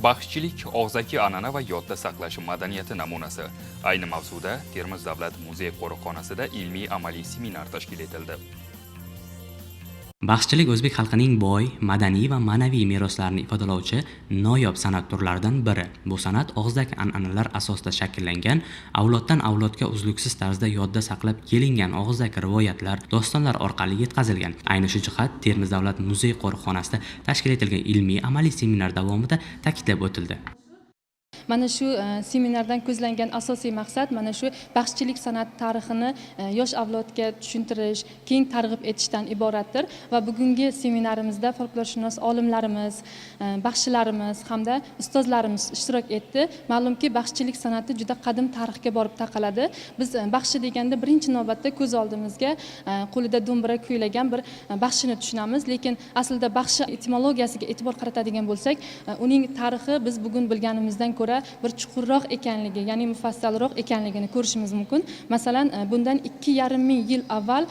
Baxshichilik og'zaki an'ana va yodda saqlash madaniyati namunasi. Ayni mavzuda Termiz davlat muzey qo'riqxonasida ilmiy-amaliy seminar tashkil etildi. Baxshichilik o'zbek xalqining boy, madaniy va ma'naviy meroslarini ifodalovchi noyob san'at turlaridan biri. Bu san'at og'zaki an'analar asosida shakllangan, avloddan avlodga uzluksiz tarzda yodda saqlab kelingan og'zaki rivoyatlar, dostonlar orqali yetkazilgan. Ayni shu jihat Termiz davlat muzey qo'riqxonasida tashkil etilgan ilmiy-amaliy seminar davomida ta'kidlab o'tildi. Mana shu seminardan ko'zlangan asosiy maqsad mana shu baxshichilik san'at tarixini yosh avlodga tushuntirish, keng targ'ib etishdan iboratdir va bugungi seminarimizda folklorshunos olimlarimiz, baxshilarimiz hamda ustozlarimiz ishtirok etdi. Ma'lumki, baxshichilik san'ati juda qadim tarixga borib taqaladi. Biz baxshi deganda birinchi navbatda ko'z oldimizga qo'lida do'mbira kuylagan bir baxshini tushunamiz, lekin aslida baxshi etimologiyasiga e'tibor qaratadigan bo'lsak, uning tarixi biz bugun bilganimizdan ko'ra bir chuqurroq ekanligi, ya'ni mufassalroq ekanligini ko'rishimiz mumkin. Masalan, bundan 2,5 ming yil avval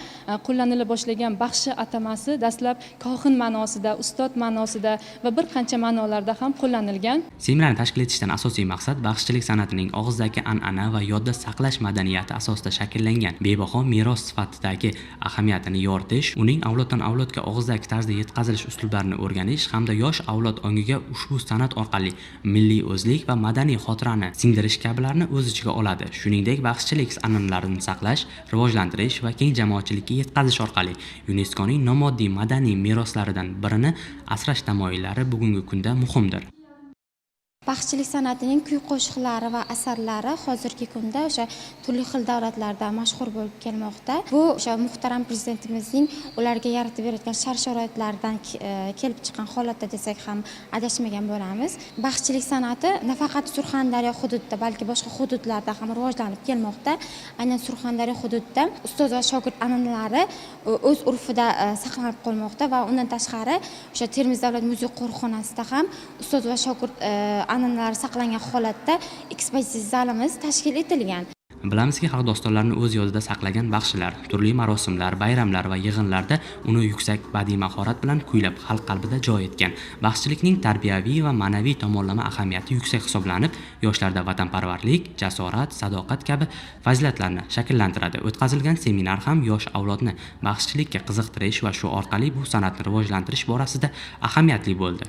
qo'llanila boshlagan baxshi atamasi dastlab kohin ma'nosida, ustod ma'nosida va bir qancha ma'nolarda ham qo'llanilgan. Seminarni tashkil etishdan asosiy maqsad baxshichilik san'atining og'zaki an'ana va yodda saqlash madaniyati asosida shakllangan bebaho meros sifatidagi ahamiyatini yoritish, uning avloddan avlodga og'zaki tarzda yetkazilish uslublarini o'rganish hamda yosh avlod ongiga ushbu san'at orqali milliy o'zlik va madaniy xotirani singdirish kabilarni o'z ichiga oladi. Shuningdek, baxshichilik an'analarini saqlash, rivojlantirish va keng jamoatchilikka yetkazish orqali YuNESKOning nomoddiy madaniy meroslaridan birini asrash tamoyillari bugungi kunda muhimdir. Baxshichilik san'atining kuy-qo'shiqlari va asarlari hozirgi kunda o'sha turli xil davlatlarda mashhur bo'lib kelmoqda. Bu o'sha muhtaram prezidentimizning ularga yaratib berayotgan shart-sharoitlardan kelib chiqqan holatda desak ham adashmagan bo'lamiz. Baxshichilik san'ati nafaqat Surxondaryo hududida, balki boshqa hududlarda ham rivojlanib kelmoqda. Aynan Surxondaryo hududida ustoz va shogird an'analari o'z urfida saqlanib qolmoqda va undan tashqari o'sha Termiz davlat muzey qo'riqxonasida ham ustoz va shogird an'analar saqlangan holatda ekspozitsiya zalimiz tashkil etilgan. Bilamizki, xalq dostonlarini o'z yodida saqlagan baxshilar turli marosimlar, bayramlar va yig'inlarda uni yuksak badiiy mahorat bilan kuylab xalq qalbida joy etgan. Baxshichilikning tarbiyaviy va ma'naviy tomonlama ahamiyati yuksak hisoblanib, yoshlarda vatanparvarlik, jasorat, sadoqat kabi fazilatlarni shakllantiradi. O'tkazilgan seminar ham yosh avlodni baxshichilikka qiziqtirish va shu orqali bu san'atni rivojlantirish borasida ahamiyatli bo'ldi.